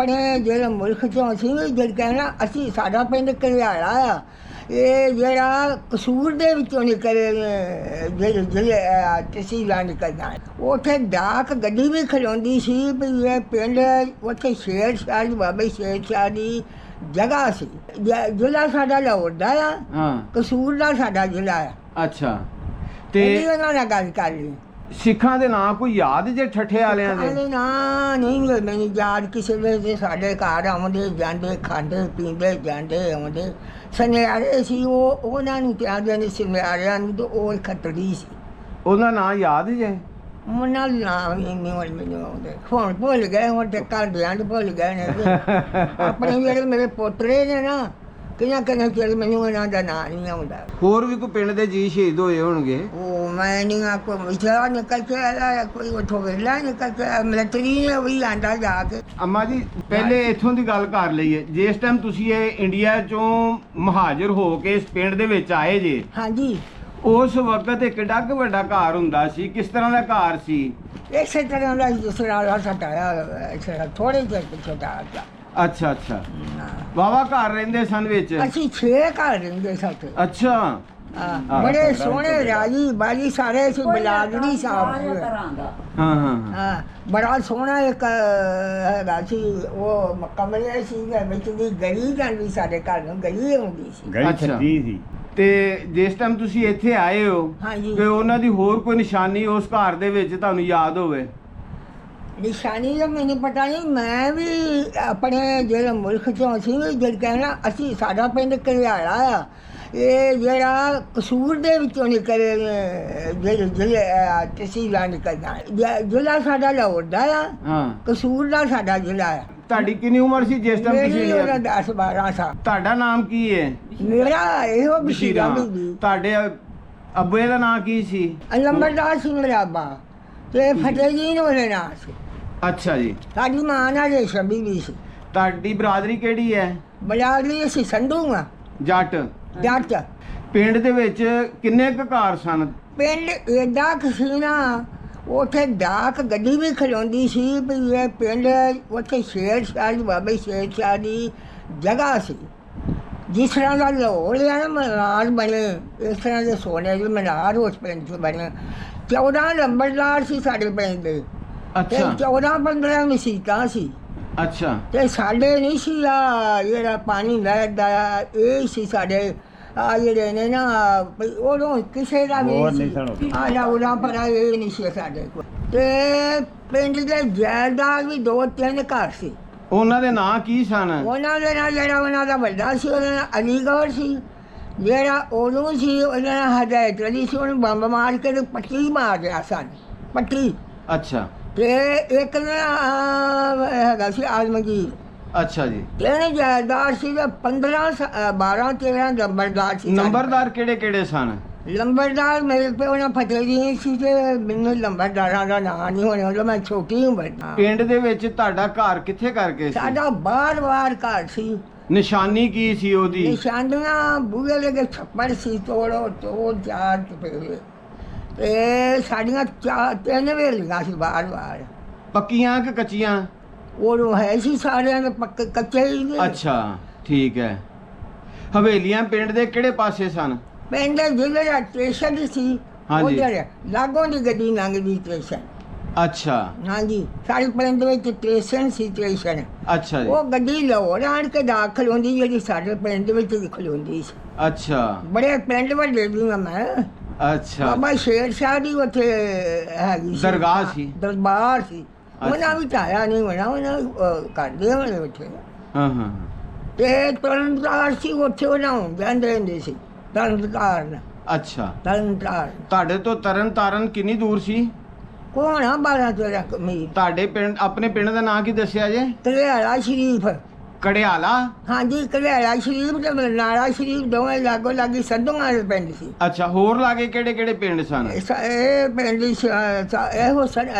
ਆਪਣੇ ਜਿਹੜੇ ਮੁਲਕ ਚੋਂ ਅਸੀਂ ਜਿਹੜਾ ਕਹਿਣਾ ਅਸੀਂ ਸਾਡਾ ਪਿੰਡ ਘਰਿਆਲਾ ਆ ਇਹ ਜਿਹੜਾ ਕਸੂਰ ਦੇ ਵਿੱਚੋਂ ਨਿਕਲੇ ਜਿਹੜੇ ਤਹਿਸੀਲਾਂ ਨਿਕਲਦਾ ਉੱਥੇ ਡਾਕ ਗੱਡੀ ਵੀ ਖਲੋਂਦੀ ਸੀ ਵੀ ਇਹ ਪਿੰਡ ਉੱਥੇ ਸ਼ੇਰ ਸ਼ਾਹ ਦੀ ਬਾਬਾ ਸ਼ੇਰ ਸ਼ਾਹ ਦੀ ਜਗ੍ਹਾ ਸੀ ਜ਼ਿਲ੍ਹਾ ਸਾਡਾ ਲਾਹੌਰ ਦਾ ਆ ਕਸੂਰ ਦਾ ਸਾਡਾ ਜ਼ਿਲ੍ਹਾ ਆ। ਅੱਛਾ ਤੇ ਉਹਨਾਂ ਨਾਲ ਗੱਲ ਕਰ ਲਈ ਸਿੱਖਾਂ ਦੇ ਨਾਂ ਕੋਈ ਯਾਦ ਜੇ ਠੱਠੇ ਵਾਲਿਆਂ ਦੇ ਨਾ ਨਹੀਂ ਮੈਨੂੰ ਯਾਦ ਕਿਸੇ ਵੇਲੇ ਸਾਡੇ ਘਰ ਆਉਂਦੇ ਜਾਂਦੇ ਖਾਂਦੇ ਪੀਂਦੇ ਜਾਂਦੇ ਆਉਂਦੇ ਸੁਨਿਆਰੇ ਸੀ ਉਹਨਾਂ ਨੂੰ ਪਿਆਦੇ ਨੇ ਸੁਨਿਆਰਿਆਂ ਨੂੰ ਤਾਂ ਉਹ ਖੱਤਰੀ ਸੀ ਉਹਦਾ ਨਾਂ ਯਾਦ ਜੇ ਉਹਨਾਂ ਦਾ ਨਾਮ ਨਹੀਂ ਮੈਨੂੰ ਆਉਂਦੇ ਹੁਣ ਭੁੱਲ ਗਏ ਹੁਣ ਤੇ ਘਰ ਦਿਆਂ ਦੇ ਭੁੱਲ ਗਏ ਨੇ ਆਪਣੇ ਜਿਹੜੇ ਮੇਰੇ ਪੋਤਰੇ ਨੇ ਨਾ ਕਿੰਨਾ ਚਿਰ ਮੈਨੂੰ ਇਹਨਾਂ ਦਾ ਨਾਂ ਨਹੀਂ ਆਉਂਦਾ। ਹੋਰ ਵੀ ਕੋਈ ਪਿੰਡ ਦੇ ਜੀ ਸ਼ਹੀਦ ਹੋਏ ਹੋਣਗੇ? ਉਹ ਮੈਂ ਨਹੀਂ ਕੋਈ ਵਿਚਾਰਾ ਨਿਕਲ ਕੇ ਆਇਆ ਕੋਈ ਉੱਥੋਂ ਵੇਲਾ ਨਿਕਲ ਕੇ ਮਿਲਟਰੀ ਨੇ ਵੀ ਆਂਦਾ ਜਾ ਕੇ। ਅੰਮਾ ਜੀ ਪਹਿਲੇ ਇੱਥੋਂ ਦੀ ਗੱਲ ਕਰ ਲਈਏ ਜਿਸ ਟਾਈਮ ਤੁਸੀਂ ਇਹ ਇੰਡੀਆ ਚੋਂ ਮਹਾਜਰ ਹੋ ਕੇ ਇਸ ਪਿੰਡ ਦੇ ਵਿੱਚ ਆਏ ਜੇ ਹਾਂਜੀ ਉਸ ਵਕਤ ਇੱਕ ਕਿੱਡਾ ਕੁ ਵੱਡਾ ਘਰ ਹੁੰਦਾ ਸੀ ਕਿਸ ਤਰ੍ਹਾਂ ਦਾ ਘਰ ਸੀ? ਇਸੇ ਤਰ੍ਹਾਂ ਦਾ ਜਿਸ ਤਰ੍ਹਾਂ ਸਟਾਇਆ ਥੋੜੇ ਜਿਹੇ ਪਿੱਛੇ ਦਾ ਅੱਛਾ ਅੱਛਾ ਵਾਵਾ ਘਰ ਰਹਿੰਦੇ ਸਨ ਵਿੱਚ? ਅਸੀਂ 6 ਘਰ ਰਹਿੰਦੇ ਸਾਥੇ। ਅੱਛਾ ਬੜੇ ਸੋਹਣੇ ਰਾਜੀ ਬਾਜੀ ਸਾਰੇ ਸੀ ਬਲਾਗੜੀ ਸਾਹਿਬ ਹਾਂ ਬੜਾ ਸੋਹਣਾ ਇੱਕ ਹੈਗਾ ਸੀ ਉਹ ਕਮਰੇ ਸੀ ਵਿੱਚ ਦੀ ਗਲੀ ਜਾਂਦੀ ਸਾਡੇ ਘਰ ਨੂੰ ਗਲੀ ਆਉਂਦੀ ਸੀ ਗਲੀ ਛੱਡੀ ਸੀ। ਤੇ ਜਿਸ ਟਾਈਮ ਤੁਸੀਂ ਇੱਥੇ ਆਏ ਹੋ ਤੇ ਉਹਨਾਂ ਦੀ ਹੋਰ ਕੋਈ ਨਿਸ਼ਾਨੀ ਉਸ ਘਰ ਦੇ ਵਿੱਚ ਤੁਹਾਨੂੰ ਯਾਦ ਹੋਵੇ? ਨਿਸ਼ਾਨੀ ਦਾ ਮੈਨੂੰ ਪਤਾ ਨਹੀਂ ਮੈਂ ਵੀ ਆਪਣੇ ਜਿਹੜੇ ਮੁਲਕ ਚੋਂ ਅਸੀਂ ਜਿਹੜਾ ਕਹਿਣਾ ਅਸੀਂ ਸਾਡਾ ਪਿੰਡ ਘਰਿਆਲਾ ਆ ਇਹ ਜਿਹੜਾ ਕਸੂਰ ਦੇ ਵਿੱਚੋਂ ਨਿਕਲੇ ਜਿਹੜੇ ਤਹਿਸੀਲਾਂ ਨਿਕਲਦਾ ਜ਼ਿਲ੍ਹਾ ਸਾਡਾ ਲਾਹੌਰ ਦਾ ਆ ਕਸੂਰ ਦਾ ਸਾਡਾ ਜ਼ਿਲ੍ਹਾ ਆ। ਤੁਹਾਡੀ ਕਿੰਨੀ ਉਮਰ ਸੀ ਜਿਸ ਟਾਈਮ ਤੁਸੀਂ 10-12 ਸਾਲ। ਤੁਹਾਡਾ ਨਾਮ ਕੀ ਹੈ? ਮੇਰਾ ਇਹੋ ਬਸ਼ੀਰਾ ਬੀਬੀ। ਤੁਹਾਡੇ ਅੱਬੇ ਦਾ ਨਾਂ ਕੀ ਸੀ? ਲੰਬਰਦਾਰ ਸਿੰਘ ਮੇਰਾ ਅੱਬਾ ਤੇ ਫਤਿਹ ਜੀ ਨੂੰ ਉਹਦੇ ਨਾਂ ਸੀ। ਅੱਛਾ ਜੀ। ਸਾਡੀ ਮਾਂ ਨਾਲ ਰੇਸ਼ਮ ਬੀਬੀ ਸੀ। ਤੁਹਾਡੀ ਬਰਾਦਰੀ ਕਿਹੜੀ ਹੈ? ਬਰਾਦਰੀ ਅਸੀਂ ਸੰਧੂ ਆ ਜੱਟ। ਜੱਟ। ਪਿੰਡ ਦੇ ਵਿੱਚ ਕਿੰਨੇ ਕੁ ਘਰ ਸਨ? ਪਿੰਡ ਏਡਾ ਸੀ ਨਾ ਉੱਥੇ ਡਾਕ ਗੱਡੀ ਵੀ ਖਲੋਂਦੀ ਸੀ ਵੀ ਇਹ ਪਿੰਡ ਉੱਥੇ ਸ਼ੇਰ ਸ਼ਾਹ ਦੀ ਬਾਬਾ ਸ਼ੇਰ ਸ਼ਾਹ ਦੀ ਜਗ੍ਹਾ ਸੀ ਜਿਸ ਤਰ੍ਹਾਂ ਦਾ ਲਾਹੌਰ ਆ ਨਾ ਮਨਾਰ ਬਣੇ ਇਸ ਤਰ੍ਹਾਂ ਦੇ ਸੋਨੇ ਦੇ ਮਨਾਰ ਉਸ ਪਿੰਡ 'ਚ ਬਣੇ 14 ਲੰਬਰਦਾਰ ਸੀ ਸਾਡੇ ਪਿੰਡ ਦੇ। ਅੱਛਾ। 14-15 ਮਸੀਤਾਂ ਸੀ। ਅੱਛਾ। ਤੇ ਸਾਡੇ ਨਹੀਂ ਸੀ ਆ ਜਿਹੜਾ ਪਾਣੀ ਲੈਦਾ ਇਹ ਸੀ ਸਾਡੇ ਆ ਜਿਹੜੇ ਨੇ ਨਾ ਉਦੋਂ ਕਿਸੇ ਦਾ ਵੀ ਨਹੀਂ ਆ ਉਹਦਾ ਪਰ ਇਹ ਨਹੀਂ ਸੀ ਸਾਡੇ ਕੋਲ। ਤੇ ਪਿੰਡ ਦੇ ਜਾਇਦਾਦ ਵੀ 2-3 ਘਰ ਸੀ। ਉਹਨਾਂ ਦੇ ਨਾਂ ਕੀ ਸਨ? ਉਹਨਾਂ ਦੇ ਨਾਲ ਜਿਹੜਾ ਉਹਨਾਂ ਦਾ ਵੱਡਾ ਸੀ ਉਹਦਾ ਨਾਂ ਅਲੀਗੜ੍ਹ ਸੀ। ਜਿਹੜਾ ਉਦੋਂ ਸੀ ਉਹਦਾ ਨਾਂ ਹਦਾਇਤ ਅਲੀ ਸੀ। ਉਹਨੂੰ ਬੰਬ ਮਾਰ ਕੇ ਤੇ ਪੱਟੀ ਮਾਰ ਗਿਆ ਸਨ ਪੱਟੀ। ਅੱਛਾ। ਤੇ ਇੱਕ ਨਾ ਹੈਗਾ ਸੀ ਆਲਮਗੀਰ। ਅੱਛਾ ਜੀ। ਇਹਨੇ ਜਾਇਦਾਦ ਸੀ 15-12-13 ਲੰਬਰਦਾਰ ਸੀ। ਨੰਬਰਦਾਰ ਕਿਹੜੇ ਕਿਹੜੇ ਸਨ? ਲੰਬਰਦਾਰ ਮੇਰੇ ਪਿਓ ਨਾਲ ਫਤਿਹ ਜੀ ਸੀ ਤੇ ਮੈਨੂੰ ਲੰਬਰਦਾਰਾਂ ਦਾ ਨਾਂ ਨਹੀਂ ਹੋਣਾ ਉਦੋਂ ਮੈਂ ਛੋਟੀ ਉਮਰ। ਪਿੰਡ ਦੇ ਵਿੱਚ ਤੁਹਾਡਾ ਘਰ ਕਿੱਥੇ ਕਰਕੇ ਸੀ? ਸਾਡਾ ਬਾਰ-ਬਾਰ ਘਰ ਸੀ। ਨਿਸ਼ਾਨੀ ਕੀ ਸੀ ਉਹਦੀ? ਨਿਸ਼ਾਨੀਆਂ ਬੂਹੇ ਦੇ ਛੱਪੜ ਸੀ ਤੋੜ ਚਾਰ ਚਪੇੜੇ ਤੇ ਸਾਡੀਆਂ 3 ਵੇਲੀਆਂ ਸੀ ਬਾਰ-ਬਾਰ। ਪੱਕੀਆਂ ਕਿ ਕੱਚੀਆਂ? ਉਹ ਹੈ ਸੀ ਸਾਰਿਆਂ ਦੇ ਪੱਕੇ ਕੱਚੇ ਹੀ ਨੇ। ਅੱਛਾ ਠੀਕ ਹੈ। ਹਵੇਲੀਆਂ ਪਿੰਡ ਦੇ ਕਿਹੜੇ ਪਾਸੇ ਸਨ? ਪਿੰਡ ਜ਼ਿਲ੍ਹੇ ਦਾ ਸਟੇਸ਼ਨ ਸੀ ਉਧਰ ਲਾਗੋਂ ਦੀ ਗੱਡੀ ਲੰਘਦੀ ਸਟੇਸ਼ਨ। ਅੱਛਾ। ਹਾਂਜੀ ਸਾਡੇ ਪਿੰਡ ਵਿੱਚ ਸਟੇਸ਼ਨ ਸੀ ਸਟੇਸ਼ਨ। ਅੱਛਾ ਜੀ। ਉਹ ਗੱਡੀ ਲਾਹੌਰ ਆਣ ਕੇ ਦਾਖਲ ਹੁੰਦੀ ਜਿਹੜੀ ਸਾਡੇ ਪਿੰਡ ਵਿੱਚ ਖਲੋਂਦੀ ਸੀ। ਅੱਛਾ। ਬੜੇ ਪਿੰਡ ਵੱਡੇ ਵੀ ਮੈਂ। ਅੱਛਾ। ਬਾਬਾ ਸ਼ੇਰ ਸ਼ਾਹ ਦੀ ਉੱਥੇ ਹੈਗੀ ਸੀ ਦਰਗਾਹ ਸੀ। ਦਰਬਾਰ ਸੀ। ਉਹਨਾਂ ਵਿੱਚ ਆਇਆ ਨਹੀਂ ਹੋਣਾ ਉਹਨਾਂ ਕਰਦੇ ਹੋਣੇ ਉੱਥੇ। ਹਾਂ। ਤੇ ਤਰਨਤਾਰਨ ਸੀ ਉੱਥੇ ਉਹਨਾਂ ਜਾਂਦੇ ਹੁੰਦੇ ਸੀ ਤਰਨਤਾਰਨ। ਅੱਛਾ। ਤਰਨਤਾਰਨ। ਤੁਹਾਡੇ ਤੋਂ ਤਰਨਤਾਰਨ ਕਿੰਨੀ ਦੂਰ ਸੀ? ਕੋਣ ਆ 12-13 ਮੀਲ। ਤੁਹਾਡੇ ਪਿੰਡ ਆਪਣੇ ਪਿੰਡ ਦਾ ਨਾਂ ਕੀ ਦੱਸਿਆ ਜੇ? ਘਰਿਆਲਾ ਸ਼ਰੀਫ। ਕੜਿਆਲਾ? ਹਾਂਜੀ ਘਰਿਆਲਾ ਸ਼ਰੀਫ ਤੇ ਬਰਨਾਲਾ ਸ਼ਰੀਫ ਦੋਵੇਂ ਲਾਗੋ ਲਾਗੀ ਸੰਧੂਆਂ ਦੇ ਪਿੰਡ ਸੀ। ਅੱਛਾ। ਹੋਰ ਲਾਗੇ ਕਿਹੜੇ ਕਿਹੜੇ ਪਿੰਡ ਸਨ? ਇਹ ਪਿੰਡ ਇਹੋ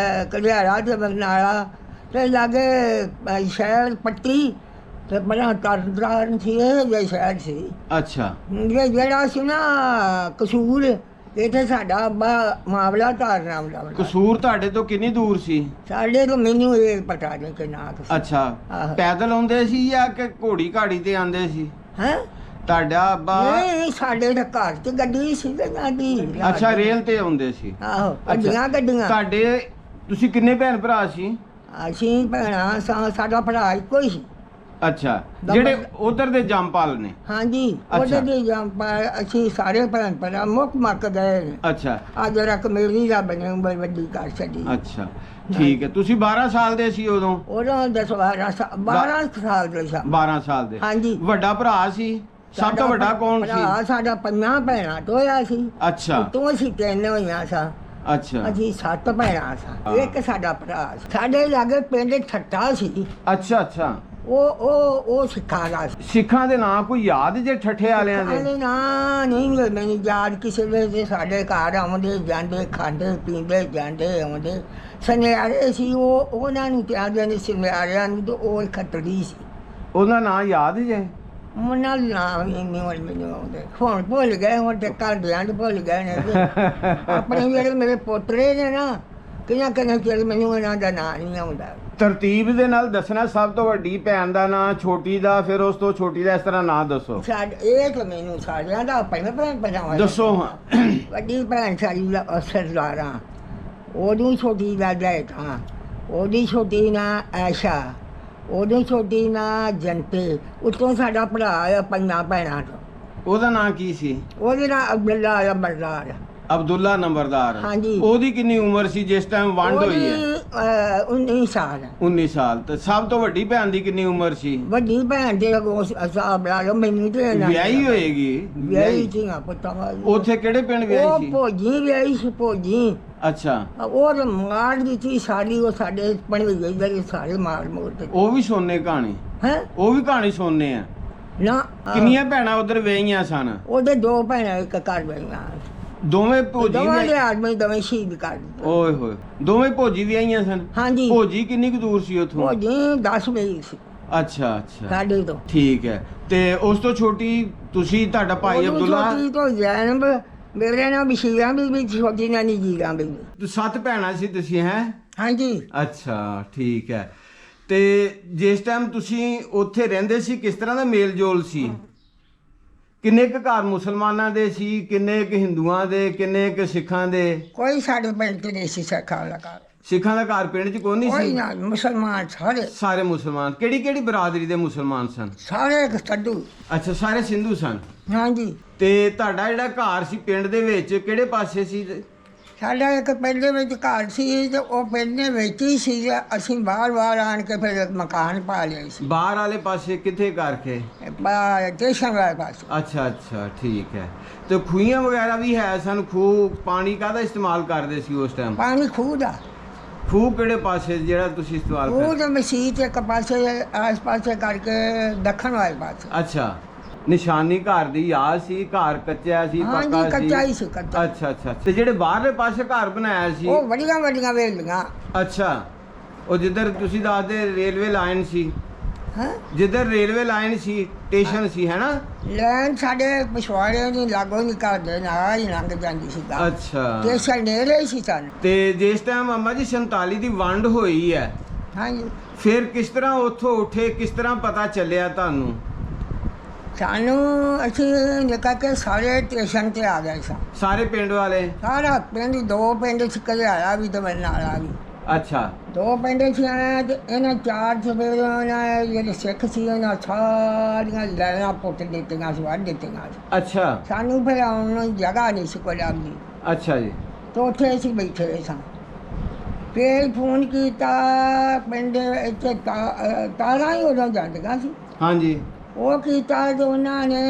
ਘਰਿਆਲਾ ਤੇ ਬਰਨਾਲਾ ਤੇ ਲਾਗੇ ਸ਼ਹਿਰ ਪੱਟੀ ਤੇ ਬੜਾ ਤਰਨਤਾਰਨ ਸੀ ਇਹ ਸ਼ਹਿਰ ਸੀ। ਅੱਛਾ। ਜਿਹੜਾ ਸੀ ਨਾ ਕਸੂਰ ਇੱਥੇ ਸਾਡਾ ਅੱਬਾ ਮਾਵਲਾ ਧਾਰ ਨਾਮ ਦਾ ਬੰਦਾ। ਕਸੂਰ ਤੁਹਾਡੇ ਤੋਂ ਕਿੰਨੀ ਦੂਰ ਸੀ? ਸਾਡੇ ਤੋਂ ਮੈਨੂੰ ਇਹ ਪਤਾ ਨਹੀਂ ਕਿ ਨਾ ਤੁਸੀਂ। ਅੱਛਾ, ਆਹੋ। ਪੈਦਲ ਆਉਂਦੇ ਸੀ ਜਾਂ ਕਿ ਘੋੜੀ ਘਾੜੀ ਤੇ ਆਉਂਦੇ ਸੀ? ਹੈਂ? ਤੁਹਾਡਾ ਅੱਬਾ ਨਹੀਂ, ਸਾਡੇ ਤਾਂ ਘਰ 'ਚ ਗੱਡੀ ਸੀ ਤੇ ਜਾਂਦੀ। ਅੱਛਾ, ਰੇਲ ਤੇ ਆਉਂਦੇ ਸੀ। ਆਹੋ, ਗੱਡੀਆਂ। ਤੁਹਾਡੇ ਤੁਸੀਂ ਕਿੰਨੇ ਭੈਣ ਭਰਾ ਸੀ? ਅਸੀਂ ਭੈਣਾਂ ਸਾਡਾ ਭਰਾ ਇੱਕੋ ਹੀ ਸੀ। ਅੱਛਾ, ਜਿਹੜੇ ਉਧਰ ਦੇ ਜੰਮਪਲ ਨੇ? ਹਾਂਜੀ, ਉਹਦੇ ਦੇ ਜੰਮਪਲ ਅਸੀਂ ਸਾਰੇ ਭੈਣ ਭਰਾ ਮੁੱਕ ਮੱਕ ਗਏ ਨੇ। ਅੱਛਾ, ਆ ਜਰਾ ਕਮੇਰੀ ਦਾ ਬਣੇ ਉਮਰ ਵੱਡੀ ਕਰ ਛੱਡੀ। ਅੱਛਾ, ਠੀਕ ਹੈ। ਤੁਸੀਂ 12 ਸਾਲ ਦੇ ਸੀ ਉਦੋਂ? ਉਦੋਂ 12 ਸਾਲ ਦੇ ਸੀ। 12 ਸਾਲ ਦੇ। ਹਾਂਜੀ। ਵੱਡਾ ਭਰਾ ਸੀ? ਸਭ ਤੋਂ ਵੱਡਾ ਕੌਣ ਸੀ? ਭਰਾ ਸਾਡਾ 5 ਭੈਣਾਂ ਟੋਇਆ ਸੀ। ਅੱਛਾ, ਤੂੰ ਅਸੀਂ 3 ਹੋਈਆਂ ਸਾਂ। ਅੱਛਾ, ਅਸੀਂ 7 ਭੈਣਾਂ ਸਾਂ, ਇੱਕ ਸਾਡਾ ਭਰਾ ਸੀ। ਸਾਡੇ ਲਾਗੇ ਪਿੰਡ ਠੱਟਾ ਸੀ। ਅੱਛਾ, ਅੱਛਾ। ਉਹ ਸਿੱਖਾਂ ਦਾ ਸੀ। ਸਿੱਖਾਂ ਦੇ ਨਾਂ ਕੋਈ ਯਾਦ ਜੇ ਠੱਠੇ ਵਾਲਿਆਂ ਦੇ? ਨਾ ਨਹੀਂ ਮੈਨੂੰ ਯਾਦ। ਕਿਸੇ ਵੇਲੇ ਸਾਡੇ ਘਰ ਆਉਂਦੇ ਜਾਂਦੇ, ਖਾਂਦੇ ਪੀਂਦੇ ਜਾਂਦੇ ਆਉਂਦੇ। ਸੁਨਿਆਰੇ ਸੀ ਉਹਨਾਂ ਨੂੰ ਕਹਿੰਦੇ ਨੇ ਸੁਨਿਆਰਿਆਂ ਨੂੰ, ਤੇ ਉਹ ਖੱਤਰੀ ਸੀ। ਉਹਦਾ ਨਾਂ ਯਾਦ ਜੇ? ਉਹਨਾਂ ਦਾ ਨਾਮ ਨਹੀਂ ਮੈਨੂੰ ਆਉਂਦੇ, ਹੁਣ ਭੁੱਲ ਗਏ। ਹੁਣ ਤੇ ਘਰ ਦਿਆਂ ਦੇ ਭੁੱਲ ਗਏ ਨੇ ਆਪਣੇ ਜਿਹੜੇ ਮੇਰੇ ਪੋਤਰੇ ਨੇ ਨਾ, ਕਿੰਨਾ ਚਿਰ ਮੈਨੂੰ ਉਹਨਾਂ ਦਾ ਨਾਂ ਨਹੀਂ ਆਉਂਦਾ। ਤਰਤੀਬ ਦੇ ਨਾਲ ਦੱਸਣਾ, ਸਭ ਤੋਂ ਵੱਡੀ ਭੈਣ ਦਾ ਨਾਂ, ਛੋਟੀ ਦਾ, ਫਿਰ ਉਸ ਤੋਂ ਛੋਟੀ ਦਾ, ਇਸ ਤਰ੍ਹਾਂ ਨਾਂ ਦੱਸੋ। ਇਹ ਤਾਂ ਮੈਨੂੰ ਸਾਰਿਆਂ ਦਾ ਪਹਿਲਾਂ ਭੈਣ ਦੱਸੋ। ਵੱਡੀ ਭੈਣ ਸਾਡੀ ਦਾ ਸਰਦਾਰਾਂ, ਉਹਦੀ ਛੋਟੀ ਦਾ ਜੈਠਾਂ, ਉਹਦੀ ਛੋਟੀ ਨਾਂ ਐਸ਼ਾ, ਉਹਦੀ ਛੋਟੀ ਨਾਂ ਜੰਤੇ। ਉੱਤੋਂ ਸਾਡਾ ਭਰਾ ਆ 5 ਭੈਣਾਂ ਤੋਂ। ਉਹਦਾ ਨਾਂ ਕੀ ਸੀ? ਉਹਦੇ ਨਾਂ ਅਬਦੁੱਲਾ ਨੰਬਰਦਾਰ। ਅਬਦੁੱਲਾ ਨੰਬਰਦਾਰ। ਹਾਂਜੀ। ਉਹਦੀ ਕਿੰਨੀ ਉਮਰ ਸੀ ਜਿਸ ਟਾਈਮ ਵੰਡ ਹੋਈ ਹੈ? 19 ਸਾਲ। 19 ਸਾਲ। ਤੇ ਸਭ ਤੋਂ ਵੱਡੀ ਭੈਣ ਦੀ ਕਿੰਨੀ ਉਮਰ ਸੀ? ਵੱਡੀ ਭੈਣ ਦੇ ਹਿਸਾਬ ਲਾ ਲਓ, ਮੈਨੂੰ ਤੇ ਵਿਆਹੀ ਹੋਏਗੀ? ਵਿਆਹੀ ਸੀ ਨਾ ਪੁੱਤਾਂ ਵਾਲੀ। ਉੱਥੇ ਕਿਹੜੇ ਪਿੰਡ ਵਿਆਹੀ ਸੀ? ਉਹ ਭੋਜੀ ਵਿਆਹੀ ਸੀ, ਭੋਜੀ। ਅੱਛਾ। ਉਹ ਤਾਂ ਮਾਰ ਦਿੱਤੀ ਸਾਡੀ, ਉਹ ਸਾਡੇ ਪਿੰਡ ਗਈ ਜਿਹੜੇ ਸਾਰੇ ਮਾਰ ਮੋੜ ਤੇ। ਉਹ ਵੀ ਸੋਨੇ ਕਹਾਣੀ ਹੈ? ਉਹ ਵੀ ਕਹਾਣੀ ਸੋਨੇ ਆ ਨਾ। ਕਿੰਨੀਆਂ ਭੈਣਾਂ ਉਧਰ ਵਿਆਹੀਆਂ ਸਨ? ਉਹਦੇ 2 ਭੈਣਾਂ ਇੱਕ ਘਰ ਵਿਆਹੀਆਂ। ਦੋਵੇਂ ਭੋਜੀ ਦੋਵਾਂ ਦੇ ਆਦਮੀ ਦੋਵੇਂ ਸ਼ਹੀਦ ਕਰ ਦਿੱਤੇ। ਓਏ ਹੋਏ, ਦੋਵੇਂ ਭੋਜੀ ਵਿਆਹੀਆਂ ਸਨ? ਹਾਂਜੀ। ਭੋਜੀ ਕਿੰਨੀ ਕੁ ਦੂਰ ਸੀ ਉੱਥੋਂ? ਭੋਜੀ 10 ਮੀਲ ਸੀ ਅੱਛਾ, ਅੱਛਾ। ਸਾਡੇ ਤੋਂ। ਠੀਕ ਹੈ। ਤੇ ਉਸ ਤੋਂ ਛੋਟੀ ਤੁਸੀਂ, ਤੁਹਾਡਾ ਭਾਈ ਅਬਦੁੱਲਾ? ਛੋਟੀ ਤੋਂ ਜੈਨਬ, ਮੇਰੇ ਨਾਲ ਬਸ਼ੀਰਾਂ ਵੀ ਛੋਟੀ ਨਾਲ ਨਹੀਂ ਜੀਰਾਂ ਵੀ। 7 ਭੈਣਾਂ ਸੀ ਤੁਸੀਂ? ਹੈ? ਹਾਂਜੀ। ਅੱਛਾ, ਠੀਕ ਹੈ। ਤੇ ਜਿਸ ਟਾਈਮ ਤੁਸੀਂ ਉੱਥੇ ਰਹਿੰਦੇ ਸੀ, ਕਿਸ ਤਰ੍ਹਾਂ ਦਾ ਮੇਲ ਜੋਲ ਸੀ? ਕਿੰਨੇ ਕੁ ਘਰ ਮੁਸਲਮਾਨਾਂ ਦੇ ਸੀ, ਕਿੰਨੇ ਕੁ ਹਿੰਦੂਆਂ ਦੇ, ਕਿੰਨੇ ਕੁ ਸਿੱਖਾਂ ਦੇ? ਕੋਈ ਸਾਡੇ ਪਿੰਡ 'ਚ ਨਹੀਂ ਸੀ ਸਿੱਖਾਂ ਦਾ ਘਰ। ਸਿੱਖਾਂ ਦਾ ਘਰ ਪਿੰਡ 'ਚ ਕੋਈ ਨਹੀਂ ਕੋਈ ਸੀ? ਨਾ, ਮੁਸਲਮਾਨ ਸਾਰੇ। ਸਾਰੇ ਮੁਸਲਮਾਨ। ਕਿਹੜੀ ਕਿਹੜੀ ਬਰਾਦਰੀ ਦੇ ਮੁਸਲਮਾਨ ਸਨ? ਸਾਰੇ ਸੰਧੂ। ਅੱਛਾ, ਸਾਰੇ ਸਿੰਧੂ ਸਨ। ਹਾਂਜੀ। ਤੇ ਤੁਹਾਡਾ ਜਿਹੜਾ ਘਰ ਸੀ ਪਿੰਡ ਦੇ ਵਿੱਚ, ਕਿਹੜੇ ਪਾਸੇ ਸੀ? ਸਾਡਾ ਇੱਕ ਪਿੰਡ ਦੇ ਵਿੱਚ ਘਰ ਸੀ, ਤੇ ਉਹ ਪਿੰਡ ਦੇ ਵਿੱਚ ਹੀ ਸੀ। ਅਸੀਂ ਬਾਹਰ ਆਣ ਕੇ ਫਿਰ ਇੱਕ ਮਕਾਨ ਪਾ ਲਿਆ ਸੀ। ਬਾਹਰ ਵਾਲੇ ਪਾਸੇ ਕਿੱਥੇ ਕਰਕੇ? ਸਟੇਸ਼ਨ ਵਾਲੇ ਪਾਸੇ। ਅੱਛਾ, ਅੱਛਾ, ਠੀਕ ਹੈ। ਤੇ ਖੂਹੀਆਂ ਵਗੈਰਾ ਵੀ ਹੈ ਸਨ? ਖੂਹ ਪਾਣੀ ਕਾਹਦਾ ਇਸਤੇਮਾਲ ਕਰਦੇ ਸੀ ਉਸ ਟਾਈਮ? ਪਾਣੀ ਖੂਹ ਦਾ। ਖੂਹ ਕਿਹੜੇ ਪਾਸੇ ਜਿਹੜਾ ਤੁਸੀਂ ਇਸਤੇਮਾਲ ਖੂਹ ਕਰਦੇ? ਤਾਂ ਮਸੀਤ ਇੱਕ ਪਾਸੇ, ਆਸ ਪਾਸੇ ਕਰਕੇ ਦੱਖਣ ਵਾਲੇ ਪਾਸੇ। ਅੱਛਾ। ਨਿਸ਼ਾਨੀ ਘਰ ਦੀ ਯਾਦ ਸੀ? ਘਰ ਕੱਚਾ ਸੀ, ਹਾਂਜੀ, ਪੱਕਾ ਸੀ? ਕੱਚਾ ਹੀ ਸੀ, ਕੱਚਾ। ਅੱਛਾ, ਅੱਛਾ। ਤੇ ਜਿਹੜੇ ਬਾਹਰਲੇ ਪਾਸੇ ਘਰ ਬਣਾਇਆ ਸੀ? ਉਹ ਵੱਡੀਆਂ ਵੱਡੀਆਂ ਵੇਲੀਆਂ। ਅੱਛਾ। ਉਹ ਜਿੱਧਰ ਤੁਸੀਂ ਦੱਸਦੇ ਰੇਲਵੇ ਲਾਈਨ ਸੀ? ਹਾਂ। ਜਿੱਧਰ ਰੇਲਵੇ ਲਾਈਨ ਸੀ, ਸਟੇਸ਼ਨ ਸੀ, ਹੈ ਨਾ? ਲੈਣ ਸਾਡੇ ਪਿਛਵਾੜੇ ਦੀ ਲਾਗੋਂ ਨਹੀਂ ਕਰਦੇ, ਨਾਲ ਹੀ ਲੰਘ ਜਾਂਦੀ ਸੀ। ਅੱਛਾ। ਸਟੇਸ਼ਨ ਨੇੜੇ ਸੀ ਸਾਨੂੰ। ਤੇ ਜਿਸ ਟਾਈਮ ਅੰਮਾ ਜੀ 47 ਦੀ ਵੰਡ ਹੋਈ ਹੈ, ਹਾਂਜੀ, ਫਿਰ ਕਿਸ ਤਰ੍ਹਾਂ ਉੱਥੋਂ ਉੱਠੇ? ਕਿਸ ਤਰ੍ਹਾਂ ਪਤਾ ਚੱਲਿਆ ਤੁਹਾਨੂੰ? ਸਾਨੂੰ ਅਸੀਂ ਨਿਕਲ ਕੇ ਸਾਰੇ ਸਟੇਸ਼ਨ ਤੇ ਆ ਗਏ ਸਾਂ। ਸਾਰੇ ਪਿੰਡ ਵਾਲੇ? ਸਾਰਾ ਪਿੰਡ, 2 ਪਿੰਡ ਚ ਆਇਆ ਵੀ ਤੇ ਮੇਰੇ ਨਾਲ ਆ ਵੀ। ਅੱਛਾ। 2 ਪਿੰਡ ਚ ਆਇਆ ਤੇ ਇਹਨਾਂ 4 ਸਵੇਰੇ ਉਹਨਾਂ ਜਿਹੜੇ ਸਿੱਖ ਸੀ ਉਹਨਾਂ ਸਾਰੀਆਂ ਲੈਣਾ ਪੁੱਟ ਦਿੱਤੀਆਂ ਸੀ, ਵੱਢ ਦਿੱਤੀਆਂ ਸੀ। ਅੱਛਾ। ਸਾਨੂੰ ਫਿਰ ਆਉਣ ਨੂੰ ਜਗ੍ਹਾ ਨਹੀਂ ਸੀ ਕੋਈ ਲੱਭਦੀ। ਅੱਛਾ ਜੀ। ਤੇ ਉੱਥੇ ਅਸੀਂ ਬੈਠੇ ਸਾਂ। ਫਿਰ ਫੋਨ ਕੀਤਾ ਪਿੰਡ ਇੱਥੇ ਤਾਰਾਂ ਹੀ ਉਦੋਂ ਜਾਂਦੀਆਂ ਸੀ। ਹਾਂਜੀ। ਉਹ ਕੀਤਾ ਤੇ ਉਹਨਾਂ ਨੇ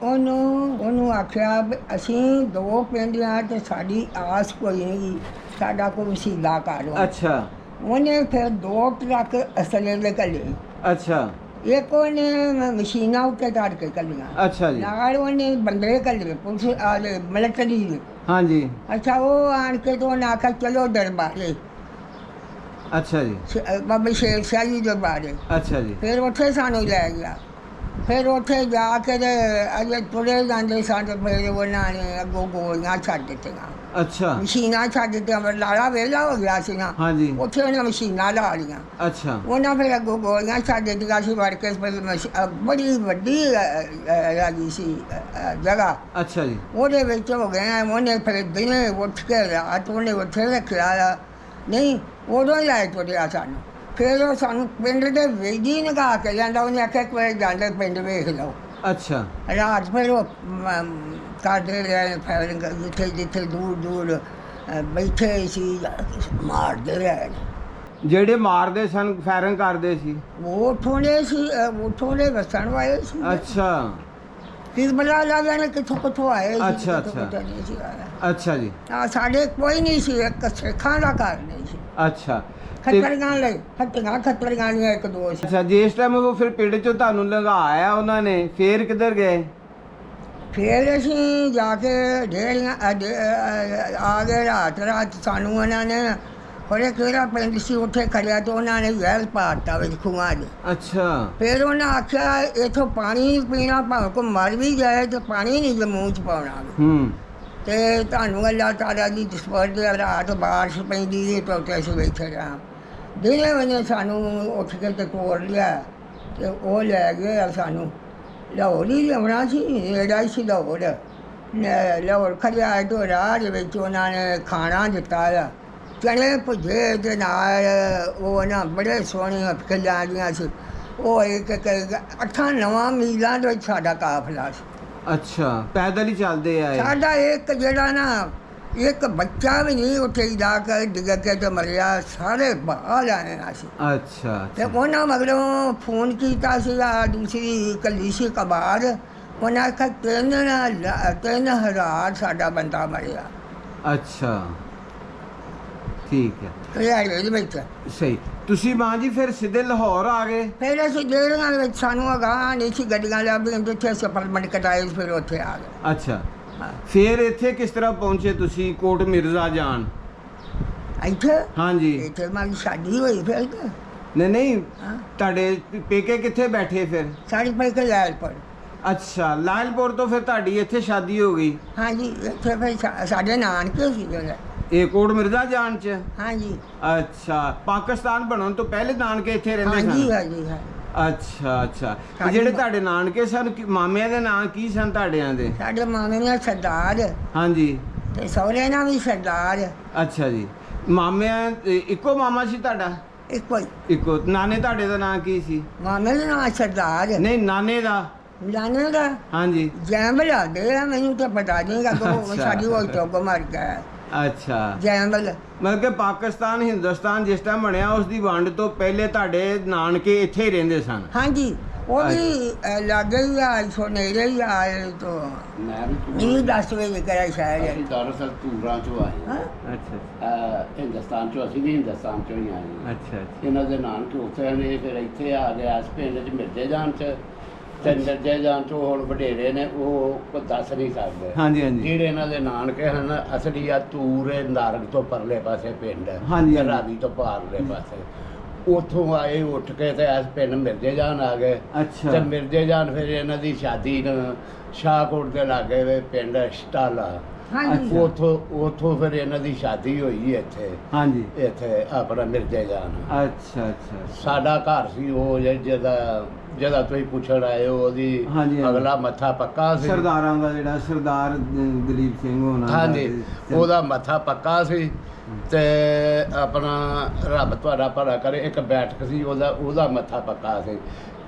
ਉਹਨੂੰ ਆਖਿਆ ਵੀ ਅਸੀਂ 2 ਪਿੰਡ ਆ ਤੇ ਸਾਡੀ ਆਸ ਕੋਈ ਨਹੀਂ, ਸਾਡਾ ਕੋਈ ਵਸੀਲਾ ਕਰ। ਅੱਛਾ। ਉਹਨੇ ਫਿਰ 2 ਟਰੱਕ ਅਸਲੇ ਦੇ ਘੱਲੇ। ਅੱਛਾ। ਇੱਕ ਉਹਨੇ ਮਸ਼ੀਨਾਂ ਉੱਤੇ ਧਰ ਕੇ ਘੱਲੀਆਂ। ਅੱਛਾ ਜੀ। ਨਾਲ ਉਹਨੇ ਬੰਦੇ ਘੱਲੇ, ਪੁਲਿਸ ਵਾਲੇ, ਮਿਲਟਰੀ ਦੇ। ਹਾਂਜੀ। ਅੱਛਾ, ਉਹ ਆਣ ਕੇ ਤੋਂ ਉਹਨੇ ਆਖਿਆ ਚਲੋ ਦਰਬਾਰੇ। ਅੱਛਾ ਜੀ। ਬਾਬਾ ਸ਼ੇਰ ਸ਼ਾਹ ਜੀ ਦਰਬਾਰੇ। ਅੱਛਾ ਜੀ। ਫਿਰ ਉੱਥੇ ਸਾਨੂੰ ਲੈ ਗਿਆ। ਫਿਰ ਉੱਥੇ ਜਾ ਕੇ ਤੇ ਅਜੇ ਤੁਰੇ ਜਾਂਦੇ ਸਨ ਤੇ ਫਿਰ ਉਹਨਾਂ ਨੇ ਅੱਗੋਂ ਗੋਲੀਆਂ ਛੱਡ ਦਿੱਤੀਆਂ, ਅੱਛਾ ਮਸ਼ੀਨਾਂ ਛੱਡ ਦਿੱਤੀਆਂ। ਲਾਲਾ ਵਿਹਲਾ ਹੋ ਗਿਆ ਸੀ ਨਾ, ਹਾਂਜੀ ਉੱਥੇ ਉਹਨਾਂ ਮਸ਼ੀਨਾਂ ਲਾ ਲਈਆਂ। ਅੱਛਾ ਉਹਨਾਂ ਫਿਰ ਅੱਗੋਂ ਗੋਲੀਆਂ ਛੱਡ ਦਿੱਤੀਆਂ ਸੀ ਵੜ ਕੇ। ਫਿਰ ਬੜੀ ਵੱਡੀ ਲੱਗੀ ਸੀ ਜਗ੍ਹਾ, ਅੱਛਾ ਜੀ ਉਹਦੇ ਵਿੱਚ ਹੋ ਗਏ। ਉਹਨੇ ਫਿਰ ਦਿਨੇ ਉੱਠ ਕੇ ਰਾਤ ਉਹਨੇ ਉੱਥੇ ਰੱਖਿਆ ਨਹੀਂ, ਉਦੋਂ ਹੀ ਲੈ ਤੁਰਿਆ ਸਾਨੂੰ। ਫਿਰ ਉਹ ਸਾਨੂੰ ਪਿੰਡ ਦੇ ਵੇਦੀ ਨਗਾ ਕੇ ਜਾਂਦਾ, ਉਹਨੇ ਆਖਿਆ ਕੋਈ ਜਾਂਦੇ ਪਿੰਡ ਵੇਖ ਲਓ। ਅੱਛਾ ਰਾਤ ਫਿਰ ਉਹ ਕਰਦੇ ਰਹੇ ਫਾਇਰਿੰਗ, ਜਿੱਥੇ ਜਿੱਥੇ ਦੂਰ ਦੂਰ ਬੈਠੇ ਸੀ ਮਾਰਦੇ ਰਹੇ। ਜਿਹੜੇ ਮਾਰਦੇ ਸਨ ਫਾਇਰਿੰਗ ਕਰਦੇ ਸੀ? ਉਹ ਉੱਥੋਂ ਦੇ ਸੀ, ਉੱਥੋਂ ਦੇ ਵਸਣ ਵਾਲੇ ਸੀ। ਅੱਛਾ ਫਿਰ ਬਲਾ ਲਾ ਜਾਣੇ ਕਿੱਥੋਂ ਕਿੱਥੋਂ ਆਏ ਸੀ, ਅੱਛਾ, ਕਿੱਥੋਂ ਅੱਛਾ। ਕਿੱਥੋਂ ਨਹੀਂ ਸੀ ਆਇਆ। ਅੱਛਾ ਜੀ ਸਾਡੇ ਕੋਈ ਨਹੀਂ ਸੀ, ਇੱਕ ਸਿੱਖਾਂ ਦਾ ਘਰ ਨਹੀਂ ਸੀ। ਅੱਛਾ ਖੱਤਰੀਆਂ ਲਈ ਖੱਤਰੀਆਂ ਦੀਆਂ ਇੱਕ ਦੋ ਸੀ। ਅੱਛਾ ਜਿਸ ਟਾਈਮ ਉਹ ਫਿਰ ਪਿੰਡ ਚੋਂ ਤੁਹਾਨੂੰ ਲੰਘਾਇਆ ਉਹਨਾਂ ਨੇ, ਫੇਰ ਕਿੱਧਰ ਗਏ? ਫਿਰ ਅਸੀਂ ਜਾ ਕੇ ਢੇਰੀਆਂ ਆ ਗਏ। ਰਾਤ ਸਾਨੂੰ ਉਹਨਾਂ ਨੇ ਹੋਰੇ ਕਿਹੜਾ ਪਿੰਡ ਸੀ ਉੱਥੇ ਖੜਿਆ ਤੇ ਉਹਨਾਂ ਨੇ ਵੈਲ ਪਾਤਾ ਵਿੱਚ ਖੂਹਾਂ ਦੇ। ਅੱਛਾ ਫਿਰ ਉਹਨਾਂ ਆਖਿਆ ਇੱਥੋਂ ਪਾਣੀ ਪੀਣਾ, ਭਾਵੇਂ ਕੋ ਮਰ ਵੀ ਜਾਏ ਤੇ ਪਾਣੀ ਨਹੀਂ ਮੂੰਹ 'ਚ ਪਾਉਣਾ। ਤੇ ਤੁਹਾਨੂੰ ਅੱਲਾਹ ਤਾਲਾ ਦੀ ਦਸਵਰ ਦੇ ਰਾਤ ਬਾਰਿਸ਼ ਪੈਂਦੀ ਸੀ ਤੇ ਉੱਥੇ ਅਸੀਂ ਬੈਠੇ ਰਹਾਂ। ਦਿਨੇ ਵੇਲੇ ਸਾਨੂੰ ਉੱਠ ਕੇ ਤੇ ਤੋੜ ਲਿਆ ਤੇ ਉਹ ਲੈ ਗਏ ਸਾਨੂੰ। ਲਾਹੌਰ ਹੀ ਲਿਆਉਣਾ ਸੀ, ਨੇੜਾ ਹੀ ਸੀ ਲਾਹੌਰ। ਲਾਹੌਰ ਖੜਿਆ ਤੋਂ ਰਾਹ ਦੇ ਵਿੱਚ ਉਹਨਾਂ ਨੇ ਖਾਣਾ ਦਿੱਤਾ ਆ, ਚਣੇ ਭੁੱਜੇ ਦੇ ਨਾਲ। ਉਹ ਨਾ ਬੜੇ ਸੋਹਣੀਆਂ ਖਿੱਲਾਂ ਦੀਆਂ ਸੀ। ਉਹ ਇੱਕ 8-9 ਮੀਲਾਂ ਦਾ ਸਾਡਾ ਕਾਫਲਾ ਸੀ। ਅੱਛਾ ਪੈਦਲ ਹੀ ਚੱਲਦੇ ਆਏ? ਸਾਡਾ ਇੱਕ ਜਿਹੜਾ ਨਾ ਇੱਕ ਬੱਚਾ ਵੀ ਨਹੀਂ ਉੱਥੇ ਜਾ ਕੇ ਡਿੱਗ ਕੇ ਤੇ ਮਰਿਆ, ਸਾਰੇ ਬਾਹਰ ਆਏ ਸੀ। ਅੱਛਾ ਤੇ ਉਹਨਾਂ ਮਗਰੋਂ ਫੋਨ ਕੀਤਾ ਸੀਗਾ ਦੂਸਰੀ ਕੱਲੀ ਸੀ ਕਬਾਰ, ਉਹਨਾਂ ਆਖਿਆ 3,000 ਸਾਡਾ ਬੰਦਾ ਮਰਿਆ। ਅੱਛਾ ਠੀਕ ਹੈ ਰਿਆੜੇ ਦੇ ਵਿੱਚ। ਸਹੀ। ਤੁਸੀਂ ਮਾਂ ਜੀ ਫਿਰ ਸਿੱਧੇ ਲਾਹੌਰ ਆ ਗਏ? ਫਿਰ ਅਸੀਂ ਡੇਰਿਆਂ ਦੇ ਵਿੱਚ ਸਾਨੂੰ ਅਗਾਂਹ ਨਹੀਂ ਸੀ ਗੱਡੀਆਂ ਲੱਭਦੀਆਂ, ਜਿੱਥੇ ਅਸੀਂ ਅਪਾਰਟਮੈਂਟ ਕਟਾਏ ਫਿਰ ਉੱਥੇ ਆ ਗਏ। ਅੱਛਾ ਹਾਂ ਫਿਰ ਇੱਥੇ ਕਿਸ ਤਰ੍ਹਾਂ ਪਹੁੰਚੇ ਤੁਸੀਂ ਕੋਟ ਮਿਰਜ਼ਾ ਜਾਨ? ਇੱਥੇ ਹਾਂਜੀ ਇੱਥੇ ਮਾਰੀ ਸ਼ਾਦੀ ਹੋਈ ਫਿਰ ਤੇ। ਨਹੀਂ ਹਾਂ ਤੁਹਾਡੇ ਪੇਕੇ ਕਿੱਥੇ ਬੈਠੇ ਫਿਰ? ਸਾਡੀ ਪੈ ਕੇ ਲਾਇਲ ਪਰ। ਅੱਛਾ ਲਾਇਲਪੁਰ ਤੋਂ ਫਿਰ ਤੁਹਾਡੀ ਇੱਥੇ ਸ਼ਾਦੀ ਹੋ ਗਈ? ਹਾਂਜੀ ਇੱਥੇ ਫਿਰ ਸਾਡੇ ਨਾਨਕੇ ਸੀ ਜਿਹੜੇ। ਇਹ ਕੋਟ ਮਿਰਜ਼ਾ ਜਾਨ ਚ? ਹਾਂਜੀ ਅੱਛਾ ਪਾਕਿਸਤਾਨ ਬਣਨ ਤੋਂ ਪਹਿਲੇ ਨਾਨਕੇ ਇੱਥੇ ਰਹਿੰਦੇ ਹਾਂਜੀ ਸਨ? ਹਾਂਜੀ ਹਾਂ। ਅੱਛਾ ਅੱਛਾ ਤੇ ਸਾਡੀ ਜਿਹੜੇ ਮਾਂ- ਤੁਹਾਡੇ ਨਾਨਕੇ ਸਨ ਮਾਮਿਆਂ ਦੇ ਨਾਂ ਕੀ ਸਨ ਤੁਹਾਡਿਆਂ ਦੇ? ਸਾਡੇ ਮਾਮੇ ਨਾਲ ਸਰਦਾਰ ਹਾਂਜੀ ਤੇ ਸਹੁਰੇ ਨਾਲ ਵੀ ਸਰਦਾਰ ਅੱਛਾ ਜੀ। ਮਾਮਿਆਂ ਇੱਕੋ ਮਾਮਾ ਸੀ ਤੁਹਾਡਾ? ਇੱਕੋ ਹੀ। ਇੱਕੋ। ਨਾਨੇ ਤੁਹਾਡੇ ਦਾ ਨਾਂ ਕੀ ਸੀ? ਮਾਮੇ ਦੇ ਨਾਲ ਸਰਦਾਰ ਨਹੀਂ ਨਾਨੇ ਦਾ? ਜਾਣੇ ਦਾ ਹਾਂਜੀ ਜੈਮਲ ਆਦੇ ਆ, ਮੈਨੂੰ ਤਾਂ ਪਤਾ ਨਹੀਂ ਲੱਗਾ। ਅੱਛਾ। ਸਾਡੀ ਉਹ ਤੋਂ ਮਰ ਗਿਆ ਅੱਛਾ ਜੈਮਲ। ਮਤਲਬ ਕਿ ਪਾਕਿਸਤਾਨ ਹਿੰਦੁਸਤਾਨ ਜਿਸ ਟਾਈਮ ਬਣਿਆ ਉਸ ਦੀ ਵੰਡ ਤੋਂ ਪਹਿਲੇ ਤੁਹਾਡੇ ਨਾਨਕੇ ਇੱਥੇ ਹੀ ਰਹਿੰਦੇ ਸਨ? ਹਾਂਜੀ ਉਹ ਵੀ ਲਾਗੇ ਹੀ ਆ, ਇੱਥੋਂ ਨੇੜੇ ਹੀ ਆਏ ਤੋਂ ਮੈਂ ਵੀ ਨਹੀਂ 10 ਵਜੇ ਕਰਿਆ ਸ਼ਾਇਦ। ਅਸੀਂ ਦਰਅਸਲ ਧੂਰਾਂ ਚੋਂ ਆਏ ਹਾਂ। ਹਾਂ ਅੱਛਾ ਹਿੰਦੁਸਤਾਨ ਚੋਂ, ਅਸੀਂ ਵੀ ਹਿੰਦੁਸਤਾਨ ਚੋਂ ਹੀ ਆਏ ਹਾਂ। ਅੱਛਾ ਇਹਨਾਂ ਦੇ ਨਾਨਕੇ ਉੱਥੇ ਨੇ, ਫਿਰ ਇੱਥੇ ਆ ਗਿਆ ਇਸ ਪਿੰਡ 'ਚ ਮਿਰਜ਼ੇ ਜਾਨ 'ਚ। ਤੇ ਮਿਰਜ਼ੇ ਜਾਨ 'ਚੋਂ ਹੁਣ ਵਡੇਰੇ ਨੇ ਉਹ ਕੋਈ ਦੱਸ ਨਹੀਂ ਸਕਦੇ। ਹਾਂਜੀ ਹਾਂਜੀ ਜਿਹੜੇ ਇਹਨਾਂ ਦੇ ਨਾਨਕੇ ਹਨ ਅਸਲੀ ਆ ਤੂਰੇ ਨਾਰਗ ਤੋਂ ਪਰਲੇ ਪਾਸੇ ਪਿੰਡ ਹੈ, ਹਾਂਜੀ, ਤੇ ਹਾਂਜੀ। ਰਾਵੀ ਤੋਂ ਪਾਰਲੇ ਪਾਸੇ। ਉੱਥੋਂ ਆਏ ਉੱਠ ਕੇ ਤੇ ਇਸ ਪਿੰਡ ਮਿਰਜ਼ੇ ਜਾਨ ਆ ਗਏ। ਅੱਛਾ ਤੇ ਮਿਰਜ਼ੇ ਜਾਨ ਫਿਰ ਇਹਨਾਂ ਦੀ ਸ਼ਾਦੀ ਨੂੰ ਸ਼ਾਹਕੋਟ ਦੇ ਲਾਗੇ ਵੇ ਪਿੰਡ ਸ਼ਟਾਲਾ, ਹਾਂਜੀ ਉੱਥੋਂ ਫਿਰ ਇਹਨਾਂ ਦੀ ਸ਼ਾਦੀ ਹੋਈ ਇੱਥੇ ਹਾਂਜੀ ਇੱਥੇ ਆਪਣਾ ਮਿਰਜ਼ੇ ਜਾਨ। ਅੱਛਾ ਅੱਛਾ ਸਾਡਾ ਘਰ ਸੀ ਉਹ ਜਿਹਦਾ ਤੁਸੀਂ ਪੁੱਛਣ ਆਏ ਹੋ, ਉਹਦੀ ਹਾਂਜੀ, ਹਾਂਜੀ। ਅਗਲਾ ਮੱਥਾ ਪੱਕਾ ਸੀ। ਸਰਦਾਰਾਂ ਦਾ ਜਿਹੜਾ ਸਰਦਾਰ ਦਲੀਪ ਸਿੰਘ ਹੋਣਾ ਦਾ ਹਾਂਜੀ ਤੇ- ਉਹਦਾ ਮੱਥਾ ਪੱਕਾ ਸੀ। ਤੇ ਆਪਣਾ ਰੱਬ ਤੁਹਾਡਾ ਭਲਾ ਕਰੇ, ਇੱਕ ਬੈਠਕ ਸੀ ਉਹਦਾ ਮੱਥਾ ਪੱਕਾ ਸੀ।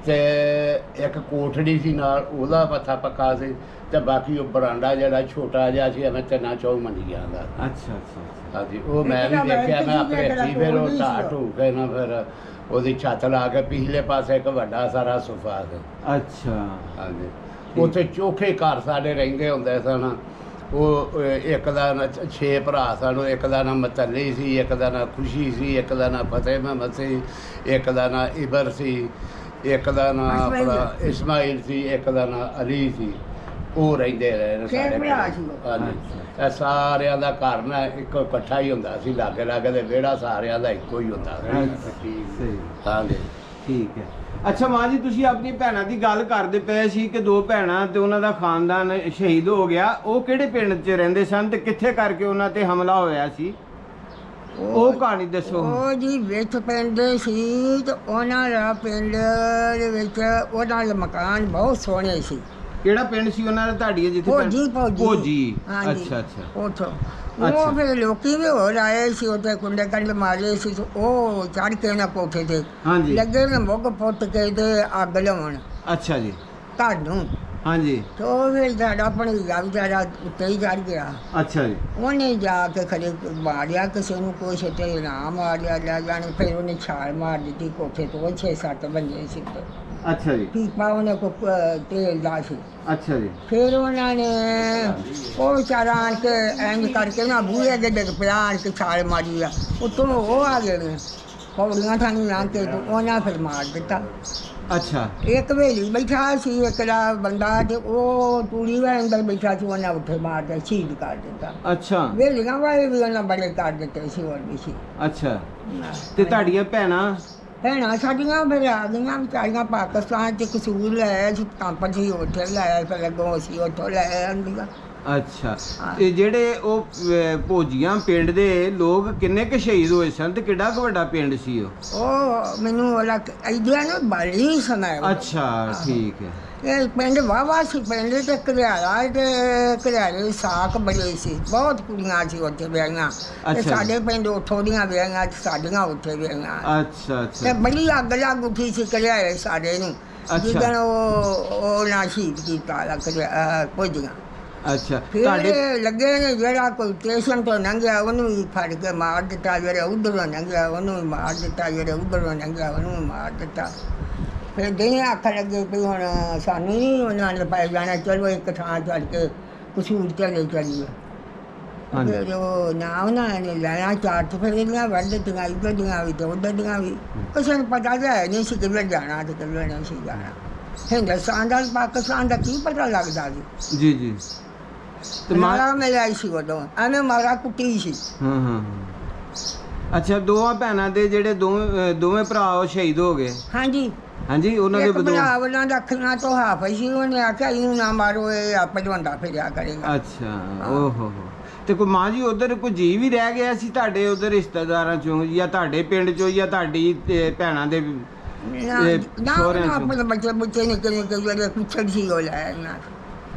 ਤੇ ਇੱਕ ਕੋਠੜੀ ਸੀ ਨਾਲ, ਉਹਦਾ ਮੱਥਾ ਪੱਕਾ ਸੀ। ਤੇ ਬਾਕੀ ਉਹ ਬਰਾਂਡਾ ਜਿਹੜਾ ਛੋਟਾ ਜਿਹਾ ਸੀ ਐਵੇਂ 3-4 ਮੰਜੀਆਂ ਦਾ। ਅੱਛਾ ਅੱਛਾ ਹਾਂਜੀ ਉਹ ਮੈਂ ਵੀ ਦੇਖਿਆ, ਮੈਂ ਆਪਣੇ ਹੱਥੀਂ ਫਿਰ ਉਹ ਢਾਹ ਢੂ ਕੇ ਨਾ ਫਿਰ ਉਹਦੀ ਛੱਤ ਲਾ ਕੇ ਪਿਛਲੇ ਪਾਸੇ ਇੱਕ ਵੱਡਾ ਸਾਰਾ ਸੋਫਾ ਸੀ। ਅੱਛਾ ਹਾਂਜੀ ਠੀਕ। ਉੱਥੇ ਚੋਖੇ ਘਰ ਸਾਡੇ ਰਹਿੰਦੇ ਹੁੰਦੇ ਸਨ। ਉਹ ਇੱਕ ਦਾ 6 ਭਰਾ ਸਨ। ਇੱਕ ਦਾ ਨਾਂ ਮਤੱਲੀ ਸੀ, ਇੱਕ ਦਾ ਨਾਂ ਖੁਸ਼ੀ ਸੀ, ਇੱਕ ਦਾ ਨਾਂ ਫਤਿਹ ਮਹਿਮਦ ਸੀ, ਇੱਕ ਦਾ ਨਾਂ ਇਬਰ ਸੀ, ਇੱਕ ਦਾ ਨਾਂ ਆਪਣਾ ਇਸਮਾਈਲ ਸੀ, ਇੱਕ ਦਾ ਨਾਂ ਅਲੀ ਸੀ। ਉਹ ਰਹਿੰਦੇ ਰਹੇ ਨੇ ਸਾਡੇ ਭਰਾ ਘਰ। ਸੀ ਉਹ। ਹਾਂਜੀ ਇਹ ਸਾਰਿਆਂ ਦਾ ਘਰ ਨਾ ਇੱਕੋ ਇਕੱਠਾ ਹੀ ਹੁੰਦਾ ਸੀ, ਲਾਗੇ ਲਾਗੇ ਦੇ ਵਿਹੜਾ ਸਾਰਿਆਂ ਦਾ ਇੱਕੋ ਹੀ ਹੁੰਦਾ ਸੀ। ਸਹੀ ਹਾਂਜੀ ਠੀਕ ਹੈ। ਅੱਛਾ ਮਾਂ ਜੀ, ਤੁਸੀਂ ਆਪਣੀ ਭੈਣਾਂ ਦੀ ਗੱਲ ਕਰਦੇ ਪਏ ਸੀ ਕਿ 2 ਭੈਣਾਂ ਤੇ ਉਹਨਾਂ ਦਾ ਖਾਨਦਾਨ ਸ਼ਹੀਦ ਹੋ ਗਿਆ। ਉਹ ਕਿਹੜੇ ਪਿੰਡ 'ਚ ਰਹਿੰਦੇ ਸਨ ਤੇ ਕਿੱਥੇ ਕਰਕੇ ਉਹਨਾਂ ਤੇ ਹਮਲਾ ਹੋਇਆ ਸੀ? ਉਹ ਕਹਾਣੀ ਦੱਸੋ। ਉਹ ਜੀ ਵਿੱਚ ਪਿੰਡ ਸੀ ਤੇ ਉਹਨਾਂ ਦਾ ਪਿੰਡ ਦੇ ਵਿੱਚ ਉਹਨਾਂ ਦੇ ਮਕਾਨ ਬਹੁਤ ਸੋਹਣੇ ਸੀ। ਕਿਹੜਾ ਪਿੰਡ ਸੀ ਉਹਨਾਂ ਦਾ ਤੁਹਾਡੀ ਜਿੱਥੇ ਭੋਜੀ ਭੋਜੀ। ਹਾਂਜੀ। ਅੱਛਾ ਅੱਛਾ ਉੱਥੋਂ ਅੱਛਾ। ਉਹ ਫਿਰ ਲੋਕੀ ਵੀ ਹੋਰ ਆਏ ਸੀ ਉੱਥੇ ਕੁੰਡੇ ਕੰਡ ਮਾਰੇ ਸੀ ਤੇ ਉਹ ਚੜ੍ਹ ਕੇ ਉਹਨਾਂ ਕੋਠੇ ਤੇ ਹਾਂਜੀ। ਲੱਗੇ ਨੇ ਮੁੱਗ ਪੁੱਟ ਕੇ ਤੇ ਅੱਗ ਲਾਉਣ ਅੱਛਾ ਜੀ। ਘਰ ਨੂੰ। ਹਾਂਜੀ। ਤੇ ਉਹ ਫਿਰ ਸਾਡਾ ਆਪਣੀ ਗੱਲ ਵਿਚਾਰਾ ਉੱਤੇ ਹੀ ਚੜ੍ਹ ਗਿਆ। ਅੱਛਾ ਜੀ। ਉਹਨੇ ਜਾ ਕੇ ਖੜੇ ਮਾਰਿਆ ਕਿਸੇ ਨੂੰ, ਕੁਛ ਤੇ ਨਾ ਮਾਰਿਆ ਲੈ ਜਾਣੇ। ਫਿਰ ਉਹਨੇ ਛਾਲ ਮਾਰ ਦਿੱਤੀ ਕੋਠੇ ਤੋਂ। 6-7 ਬੰਦੇ ਸੀ ਤੇ ਅੱਛਾ ਜੀ। ਪੀਪਾ ਉਹਨੇ ਕੋ ਤੇਲ ਦਾ ਸੀ। ਅੱਛਾ ਜੀ। ਫਿਰ ਉਹਨਾਂ ਨੇ ਉਹ ਵਿਚਾਰਾ ਆਣ ਕੇ ਇੰਝ ਕਰਕੇ ਨਾ ਬੂਹੇ ਅੱਗੇ ਡਿੱਗ ਪਿਆ, ਆਣ ਕੇ ਛਾਲ ਮਾਰੀ ਆ। ਉੱਤੋਂ ਉਹ ਆ ਗਏ ਨੇ ਪੌੜੀਆਂ ਥਾਣੀ ਲੰਘ ਕੇ ਤੇ ਉਹਨਾਂ ਫਿਰ ਮਾਰ ਦਿੱਤਾ। ਅੱਛਾ। ਇੱਕ ਹਵੇਲੀ ਬੈਠਾ ਸੀ ਇੱਕ ਦਾ ਬੰਦਾ ਤੇ ਉਹ ਤੂੜੀ ਵਾਲੇ ਅੰਦਰ ਬੈਠਾ ਸੀ, ਉਹਨਾਂ ਉੱਥੇ ਮਾਰ ਕੇ ਸ਼ਹੀਦ ਕਰ ਦਿੱਤਾ। ਅੱਛਾ। ਹਵੇਲੀਆਂ ਵਾਲੇ ਵੀ ਉਹਨਾਂ ਬੜੇ ਕਰ ਦਿੱਤੇ ਸੀ ਹੋਰ ਵੀ ਸੀ। ਅੱਛਾ। ਤੇ ਤੁਹਾਡੀਆਂ ਭੈਣਾਂ ਸਾਡੀਆਂ ਫਿਰ ਆ ਗਈਆਂ ਵਿਚਾਰੀਆਂ ਪਾਕਿਸਤਾਨ 'ਚ ਕਸੂਰ ਲੈ ਸੀ, ਕੰਪ ਸੀ ਉੱਥੇ ਲੈ, ਫਿਰ ਅੱਗੋਂ ਅਸੀਂ ਉੱਥੋਂ ਲੈ ਆਉਂਦੀਆਂ। ਅੱਛਾ। ਤੇ ਜਿਹੜੇ ਉਹ ਭੋਜੀਆਂ ਪਿੰਡ ਦੇ ਲੋਕ ਕਿੰਨੇ ਕੁ ਸ਼ਹੀਦ ਹੋਏ ਸਨ ਤੇ ਕਿੱਡਾ ਕੁ ਵੱਡਾ ਪਿੰਡ ਸੀ ਉਹ ਮੈਨੂੰ ਉਹਦਾ ਆਈਡੀਆ ਨਾ ਬੜੀ ਸੁਣਾਇਆ। ਅੱਛਾ ਠੀਕ ਹੈ। ਇਹ ਪਿੰਡ ਵਾਹਵਾ ਸੀ, ਪਿੰਡ ਤੇ ਘਰਿਆਲਾ ਤੇ ਘਰਿਆਲੇ ਸਾਕ ਬੜੇ ਸੀ, ਬਹੁਤ ਕੁੜੀਆਂ ਸੀ ਉੱਥੇ ਵਿਆਹੀਆਂ। ਤੇ ਸਾਡੇ ਪਿੰਡ ਉੱਥੋਂ ਦੀਆਂ ਵਿਆਹੀਆਂ, ਸਾਡੀਆਂ ਉੱਥੇ ਵਿਆਹੀਆਂ। ਅੱਛਾ ਅੱਛਾ। ਤੇ ਬੜੀ ਅੱਗ ਲੱਗ ਉੱਠੀ ਸੀ ਘਰਿਆਲੇ ਸਾਡੇ ਨੂੰ ਜਿੱਦਣ ਉਹ ਨਾ ਸ਼ਹੀਦ ਕੀਤਾ ਭੋਜੀਆਂ। ਅੱਛਾ। ਤੁਹਾਡੇ ਲੱਗੇ ਨੇ ਜਿਹੜਾ ਕੋਈ ਸਟੇਸ਼ਨ ਤੋਂ ਲੰਘਿਆ ਉਹਨੂੰ ਵੀ ਫੜ ਕੇ ਮਾਰ ਦਿੱਤਾ, ਜਿਹੜਾ ਉੱਧਰੋਂ ਲੰਘਿਆ ਉਹਨੂੰ ਵੀ ਮਾਰ ਦਿੱਤਾ, ਜਿਹੜੇ ਉੱਧਰੋਂ ਲੰਘਿਆ ਉਹਨੂੰ ਵੀ ਮਾਰ ਦਿੱਤਾ। ਫਿਰ ਦਿਨੇ ਆਖਣ ਲੱਗੇ ਵੀ ਹੁਣ ਸਾਨੂੰ ਨਹੀਂ ਉਹਨਾਂ ਨੇ ਪੈ ਜਾਣਾ, ਚਲੋ ਇੱਕ ਥਾਂ ਛੱਡ ਕੇ ਕਸੂਰ ਚਲੇ ਚਲੀਏ। ਫਿਰ ਉਹ ਨਾ ਉਹਨਾਂ ਨੇ ਲੈਣਾ ਚਾਰ ਚਫੇਰੀਆਂ ਵੱਢ ਦਿੱਤੀਆਂ, ਇੱਧਰ ਦੀਆਂ ਵੀ ਤੇ ਉੱਧਰ ਦੀਆਂ ਵੀ। ਕਿਸੇ ਨੂੰ ਪਤਾ ਤਾਂ ਹੈ ਨਹੀਂ ਸੀ ਕਿੱਧਰ ਜਾਣਾ ਤੇ ਕਿੱਧਰ ਨਹੀਂ ਸੀ ਜਾਣਾ। ਹਿੰਦੁਸਤਾਨ ਦਾ ਪਾਕਿਸਤਾਨ ਦਾ ਕੀ ਪਤਾ ਲੱਗਦਾ ਸੀ। ਜੀ ਜੀ। ਤੇ ਮਾਰਾ ਮਿਲਿਆ ਸੀ ਉਦੋਂ, ਐਵੇਂ ਮਾਰਾ ਕੁੱਟੀ ਸੀ। ਅੱਛਾ। ਦੋਵਾਂ ਭੈਣਾਂ ਦੇ ਜਿਹੜੇ ਦੋਵੇਂ ਭਰਾ ਉਹ ਸ਼ਹੀਦ ਹੋ ਗਏ। ਹਾਂਜੀ ਹਾਂਜੀ। ਉਹਨਾਂ ਦੇ ਭਰਾ ਉਹਨਾਂ ਦਾ ਅੱਖਾਂ ਤੋਂ ਹਾਫ ਸੀ, ਉਹਨੇ ਆਖਿਆ ਇਹਨੂੰ ਨਾ ਮਾਰੋ, ਇਹ ਆਪੇ ਬੰਦਾ ਫਿਰਿਆ ਕਰੇਗਾ। ਅੱਛਾ। ਓਹ ਹੋ। ਤੇ ਕੋਈ ਮਾਂ ਜੀ ਉਧਰ ਕੋਈ ਜੀ ਵੀ ਰਹਿ ਗਿਆ ਸੀ ਤੁਹਾਡੇ ਉਧਰ ਰਿਸ਼ਤੇਦਾਰਾਂ ਚੋਂ, ਜਾਂ ਤੁਹਾਡੇ ਪਿੰਡ ਚੋਂ, ਜਾਂ ਤੁਹਾਡੀ ਭੈਣਾਂ ਦੇ ਆਪਣੇ ਬੱਚੇ ਨਿੱਕੇ ਜਿਹੜੇ ਪਿੱਛੜ ਸੀ ਉਹ ਲੈ ਨਾ।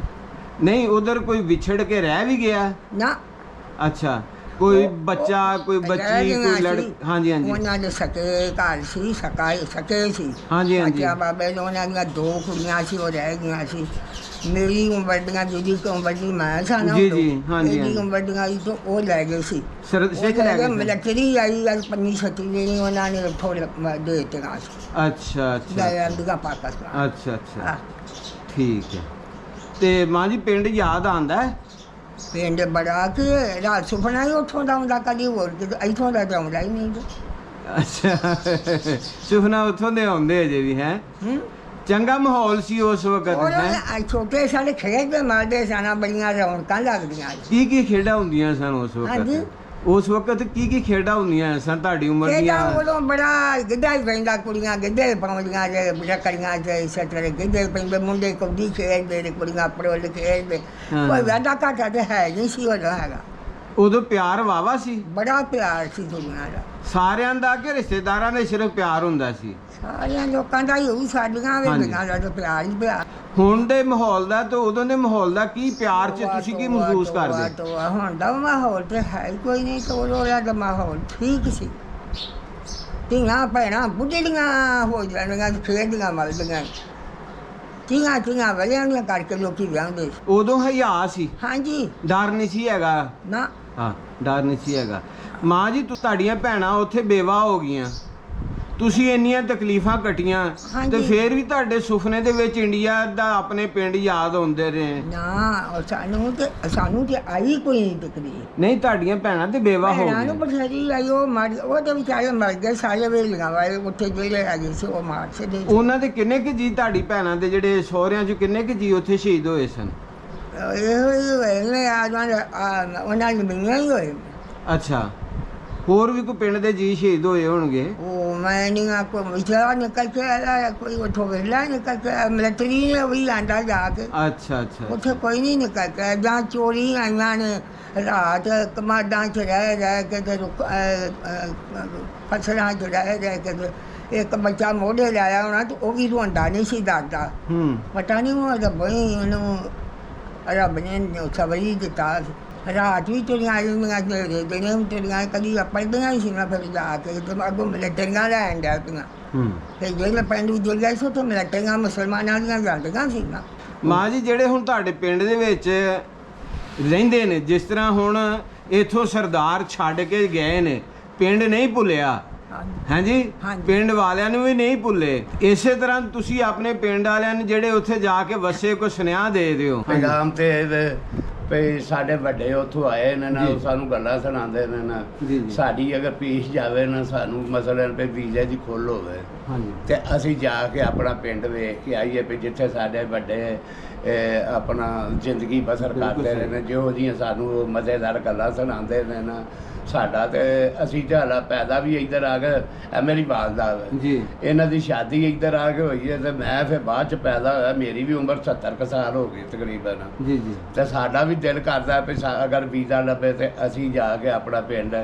ਨਹੀਂ ਉਧਰ ਕੋਈ ਵਿਛੜ ਕੇ ਰਹਿ ਵੀ ਗਿਆ ਨਾ। ਅੱਛਾ। ਕੋਈ ਬੱਚਾ, ਕੋਈ ਬੱਚੀ, ਕੋਈ ਲੜ। ਹਾਂਜੀ ਹਾਂਜੀ। ਉਹਨਾਂ ਦੇ ਸਕੇ ਘਰ ਸੀ, ਸਕੇ ਸੀ। ਹਾਂਜੀ ਹਾਂਜੀ। ਬਾਬੇ ਨੇ ਉਹਨਾਂ ਦੀਆਂ 2 ਕੁੜੀਆਂ ਸੀ, ਉਹ ਰਹਿ ਗਈਆਂ ਸੀ। ਮੇਰੀ ਉਮਰ ਦੀਆਂ ਜਿਹਦੀ ਉਮਰ ਦੀ ਮੈਂ ਸਾਂ ਜੀ ਜੀ। ਹਾਂਜੀ ਇਹਦੀ ਉਮਰ ਦੀਆਂ ਤੋਂ ਉਹ ਲੈ ਗਏ ਸੀ। ਸਿੱਖ ਲੈ ਗਏ। ਮਿਲਟਰੀ ਆਈ 15-16 ਦਿਨ ਉਹਨਾਂ ਨੇ ਉੱਥੋਂ ਦੇ ਦਿੱਤੀਆਂ ਸੀ। ਅੱਛਾ ਅੱਛਾ। ਲੈ ਆਂਦੀਆਂ ਪਾਕਿਸਤਾਨ। ਅੱਛਾ ਅੱਛਾ ਠੀਕ ਹੈ। ਤੇ ਮਾਂ ਜੀ ਪਿੰਡ ਯਾਦ ਆਉਂਦਾ ਹੈ? ਪਿੰਡ ਬੜਾ ਕਿ ਰਾਤ ਸੁਪਨਾ ਹੀ ਉੱਥੋਂ ਦਾ ਆਉਂਦਾ, ਕਦੀ ਹੋਰ ਕਿਤੇ ਇੱਥੋਂ ਦਾ ਤਾਂ ਆਉਂਦਾ ਹੀ ਨਹੀਂ। ਅੱਛਾ। ਸੁਪਨਾ ਉੱਥੋਂ ਦੇ ਆਉਂਦੇ ਅਜੇ ਵੀ ਹੈ। ਚੰਗਾ ਮਾਹੌਲ ਸੀ ਉਸ ਵਕਤ। ਛੋਟੇ ਸਾਡੇ ਖੇਡਦੇ ਮਾਰਦੇ ਸਨ, ਬੜੀਆਂ ਰੌਣਕਾਂ ਲੱਗਦੀਆਂ। ਕੀ ਖੇਡਾਂ ਹੁੰਦੀਆਂ ਸਨ ਉਸ ਵਕਤ? ਉਸ ਵਕਤ ਕੀ ਖੇਡਾਂ ਹੁੰਦੀਆਂ ਸਨ ਤੁਹਾਡੀ ਉਮਰ ਦੀਆਂ? ਉਦੋਂ ਬੜਾ ਗਿੱਧਾ ਹੀ ਪੈਂਦਾ, ਕੁੜੀਆਂ ਗਿੱਧੇ ਪਾਉਂਦੀਆਂ ਜੇ ਰੱਖੜੀਆਂ ਚ ਇਸੇ ਤਰ੍ਹਾਂ ਗਿੱਧੇ ਪੈਂਦੇ, ਮੁੰਡੇ ਕਬੱਡੀ ਖੇਡਦੇ ਨੇ, ਕੁੜੀਆਂ ਪੜੋਲ ਖੇਡਦੇ। ਕੋਈ ਵਾਧਾ ਘਾਟਾ ਤੇ ਹੈ ਨਹੀਂ ਸੀ ਉਦੋਂ ਹੈਗਾ। ਉਦੋਂ ਪਿਆਰ ਵਾਵਾ ਸੀ, ਬੜਾ ਪਿਆਰ ਸੀ ਦੁਨੀਆ ਦਾ। ਸਾਰਿਆਂ ਦਾ ਕਿ ਰਿਸ਼ਤੇਦਾਰਾਂ ਦਾ ਸਿਰਫ ਪਿਆਰ ਹੁੰਦਾ ਸੀ? ਸਾਰਿਆਂ ਲੋਕਾਂ ਦਾ ਹੀ ਹੋਊ, ਸਾਡੀਆਂ ਵੇਲੀਆਂ ਦਾ ਤਾਂ ਪਿਆਰ ਹੀ ਪਿਆਰ। ਹੁਣ ਦੇ ਮਾਹੌਲ ਦਾ ਤੇ ਉਦੋਂ ਦੇ ਮਾਹੌਲ ਦਾ ਕੀ ਪਿਆਰ 'ਚ ਤੁਸੀਂ ਕੀ ਮਹਿਸੂਸ ਕਰਦੇ? ਹੁਣ ਦਾ ਮਾਹੌਲ ਤੇ ਹੈ ਹੀ ਕੋਈ ਨਹੀਂ, ਉਦੋਂ ਦਾ ਮਾਹੌਲ ਠੀਕ ਸੀ। ਧੀਆਂ ਭੈਣਾਂ ਬੁੱਢੀਆਂ ਹੋ ਜਾਂਦੀਆਂ, ਖੇਡਦੀਆਂ ਮਲਦੀਆਂ, ਧੀਆਂ ਵਲਿਆਂ ਦੀਆਂ ਕਰਕੇ ਲੋਕੀ ਵਿਆਹੁੰਦੇ ਸੀ। ਉਦੋਂ ਹਿਆ ਸੀ? ਹਾਂਜੀ। ਡਰ ਨਹੀਂ ਸੀ ਹੈਗਾ ਨਾ। ਹਾਂ, ਡਰ ਨਹੀਂ ਸੀ ਹੈਗਾ। ਮਾਂ ਜੀ ਤੁਹਾਡੀਆਂ ਭੈਣਾਂ ਉੱਥੇ ਬੇਵਾ ਹੋ ਗਈਆਂ, ਤੁਸੀਂ ਇੰਨੀਆਂ ਤਕਲੀਫਾਂ ਕੱਟੀਆਂ, ਤੇ ਫਿਰ ਵੀ ਤੁਹਾਡੇ ਸੁਪਨੇ ਦੇ ਵਿੱਚ ਇੰਡੀਆ ਦਾ ਆਪਣੇ ਪਿੰਡ ਯਾਦ ਆਉਂਦੇ ਰਹੇ ਨਾ। ਸਾਨੂੰ ਤੇ ਆਈ ਕੋਈ ਤਕਲੀਫ ਨਹੀਂ। ਤੁਹਾਡੀਆਂ ਭੈਣਾਂ ਤੇ ਬੇਵਾ ਹੋ ਗਈਆਂ। ਨੂੰ ਬਥੇਰੀ ਆਈ, ਉਹ ਤੇ ਵਿਚਾਰੇ ਮਰ ਗਏ ਸਾਰੇ ਵੇਲੀਆਂ ਵਾਲੇ ਉੱਥੇ ਜਿਹੜੇ ਹੈਗੇ ਸੀ, ਉਹ ਮਾਰ ਛੱਡੇ। ਉਹਨਾਂ ਦੇ ਕਿੰਨੇ ਕੁ ਜੀ ਤੁਹਾਡੀ ਭੈਣਾਂ ਦੇ ਜਿਹੜੇ ਸਹੁਰਿਆਂ 'ਚ ਕਿੰਨੇ ਕੁ ਜੀ ਉੱਥੇ ਸ਼ਹੀਦ ਹੋਏ ਸਨ? ਇਹੋ ਹੀ ਹੋਏ ਨੇ ਉਹਨਾਂ ਦੇ ਮੀਆਂ ਹੀ ਹੋਏ। ਅੱਛਾ। ਹੋਰ ਵੀ ਕੋਈ ਪਿੰਡ ਦੇ ਜੀ ਸ਼ਹੀਦ ਹੋਏ ਹੋਣਗੇ। ਉਹ ਮੈਂ ਨਹੀਂ ਆ ਕੋਈ ਵਿਚਾਰਾ ਨਿਕਲ ਕੇ ਆਇਆ, ਕੋਈ ਉੱਥੋਂ ਵੇਲਾ ਨਿਕਲ ਕੇ ਆਇਆ, ਮਿਲਟਰੀ ਨੇ ਵੀ ਆਂਦਾ ਜਾ ਕੇ। ਅੱਛਾ ਅੱਛਾ ਉੱਥੇ ਕੋਈ ਨਹੀਂ ਨਿਕਲ ਕੇ ਆਇਆ। ਜਾਂ ਚੋਰੀ ਆਈਆਂ ਨੇ ਰਾਤ ਕਮਾਦਾਂ 'ਚ ਰਹਿ ਕੇ ਤੇ ਫਸਲਾਂ 'ਚ ਰਹਿ ਕੇ ਤੇ ਇੱਕ ਬੱਚਾ ਮੋਢੇ ਲਾਇਆ ਹੋਣਾ ਤੇ ਉਹ ਵੀ ਰੋਂਦਾ ਨਹੀਂ ਸੀ ਦੱਸਦਾ। ਪਤਾ ਨਹੀਂ ਉਹ ਰੱਬ ਨੇ ਉਹਨੂੰ ਰੱਬ ਨੇ ਸਬਰੀ ਦਿੱਤਾ। ਰਾਤ ਵੀ ਤੁਰੀਆਂ ਜਾਂਦੀਆਂ, ਦਿਨੇ ਵੀ ਤੁਰੀਆਂ, ਕਦੀ ਪੜ੍ਹਦੀਆਂ ਹੀ ਸੀ ਨਾ। ਫਿਰ ਜਾ ਕੇ ਤੇ ਅੱਗੋਂ ਮਿਲਟਰੀਆਂ ਲੈਣ ਡਿਆ ਪਈਆਂ। ਤੇ ਜਿਹੜੇ ਪਿੰਡ ਵਿੱਚ ਗਏ ਸੀ ਉੱਥੇ ਮਿਲਟਰੀਆਂ ਮੁਸਲਮਾਨਾਂ ਦੀਆਂ ਜਾਂਦੀਆਂ ਸੀ ਨਾ। ਮਾਂ ਜੀ, ਜਿਹੜੇ ਹੁਣ ਤੁਹਾਡੇ ਪਿੰਡ ਦੇ ਵਿੱਚ ਰਹਿੰਦੇ ਨੇ, ਜਿਸ ਤਰ੍ਹਾਂ ਹੁਣ ਇੱਥੋਂ ਸਰਦਾਰ ਛੱਡ ਕੇ ਗਏ ਨੇ, ਪਿੰਡ ਨਹੀਂ ਭੁੱਲਿਆ, ਹਾਂਜੀ, ਪਿੰਡ ਵਾਲਿਆਂ ਨੂੰ ਵੀ ਨਹੀਂ ਭੁੱਲੇ। ਇਸੇ ਤਰ੍ਹਾਂ ਤੁਸੀਂ ਆਪਣੇ ਪਿੰਡ ਵਾਲਿਆਂ ਨੂੰ ਜਿਹੜੇ ਉੱਥੇ ਜਾ ਕੇ ਵਸੇ ਕੋ ਸੁਨੇਹਾ ਦੇ ਦਿਓ। ਪੈਗਾਮ ਤੇ ਵੀ ਸਾਡੇ ਵੱਡੇ ਉੱਥੋਂ ਆਏ ਨੇ ਨਾ, ਉਹ ਸਾਨੂੰ ਗੱਲਾਂ ਸੁਣਾਉਂਦੇ ਨੇ ਨਾ। ਸਾਡੀ ਅਗਰ ਪੀਸ ਜਾਵੇ ਨਾ, ਸਾਨੂੰ ਮਸਲਨ ਵੀ ਵੀਜ਼ੇ ਦੀ ਖੁੱਲ੍ਹ ਹੋਵੇ ਤੇ ਅਸੀਂ ਜਾ ਕੇ ਆਪਣਾ ਪਿੰਡ ਵੇਖ ਕੇ ਆਈਏ ਵੀ ਜਿੱਥੇ ਸਾਡੇ ਵੱਡੇ ਆਪਣਾ ਜ਼ਿੰਦਗੀ ਬਸਰ ਕਰਦੇ ਨੇ, ਜਿਹੋ ਜਿਹੀਆਂ ਸਾਨੂੰ ਮਜ਼ੇਦਾਰ ਗੱਲਾਂ ਸੁਣਾਉਂਦੇ ਨੇ ਨਾ। ਸਾਡਾ ਤੇ ਅਸੀਂ ਝਾਲਾ ਪੈਦਾ ਵੀ ਇੱਧਰ ਆ ਗਏ। ਇਹ ਮੇਰੀ ਵਾਲਦਾ ਜੀ, ਇਹਨਾਂ ਦੀ ਸ਼ਾਦੀ ਇੱਧਰ ਆ ਕੇ ਹੋਈ ਹੈ ਤੇ ਮੈਂ ਫਿਰ ਬਾਅਦ 'ਚ ਪੈਦਾ ਹੋਇਆ। ਮੇਰੀ ਵੀ ਉਮਰ 70 ਕੁ ਸਾਲ ਹੋ ਗਈ ਤਕਰੀਬਨ। ਜੀ ਜੀ, ਤੇ ਸਾਡਾ ਵੀ ਦਿਲ ਕਰਦਾ ਵੀ ਅਗਰ ਵੀਜ਼ਾ ਲੱਭੇ ਤੇ ਅਸੀਂ ਜਾ ਕੇ ਆਪਣਾ ਪਿੰਡ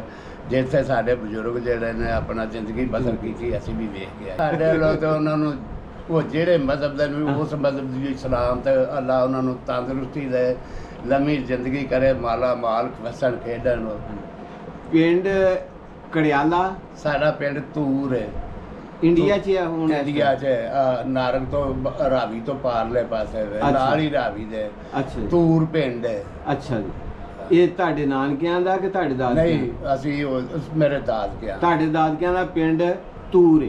ਜਿੱਥੇ ਸਾਡੇ ਬਜ਼ੁਰਗ ਜਿਹੜੇ ਨੇ ਆਪਣਾ ਜ਼ਿੰਦਗੀ ਬਸਰ ਕੀਤੀ, ਅਸੀਂ ਵੀ ਵੇਖ ਕੇ ਆਏ। ਸਾਡੇ ਲੋਕ ਤੇ ਉਹਨਾਂ ਨੂੰ ਉਹ ਜਿਹੜੇ ਮਜ਼ਹਬ ਦੇ ਨੇ, ਉਸ ਮਜ਼ਹਬ ਦੀ ਇਸਲਾਮ ਤੇ ਅੱਲਾ ਉਹਨਾਂ ਨੂੰ ਤੰਦਰੁਸਤੀ ਦੇ, ਲੰਮੀ ਜ਼ਿੰਦਗੀ ਕਰੇ, ਮਾਲਾ ਮਾਲ ਵਸਣ ਖੇਡਣ। ਪਿੰਡ ਕੜਿਆਲਾ ਸਾਡਾ ਪਿੰਡ ਤੂਰ ਹੈ, ਇੰਡੀਆ 'ਚ ਆ ਹੁਣ? ਇੰਡੀਆ 'ਚ ਨਾਰੰਗ ਤੋਂ ਰਾਵੀ ਤੋਂ ਪਾਰਲੇ ਪਾਸੇ ਨਾਲ ਹੀ ਰਾਵੀ ਦੇ। ਅੱਛਾ, ਤੂਰ ਪਿੰਡ ਹੈ। ਅੱਛਾ ਜੀ, ਇਹ ਤੁਹਾਡੇ ਨਾਨਕਿਆਂ ਦਾ ਕਿ ਤੁਹਾਡੇ ਦਾਦਕਿਆਂ? ਨਹੀਂ, ਅਸੀਂ ਮੇਰੇ ਦਾਦਕਿਆਂ। ਤੁਹਾਡੇ ਦਾਦਕਿਆਂ ਦਾ ਪਿੰਡ ਤੂਰ ਹੈ।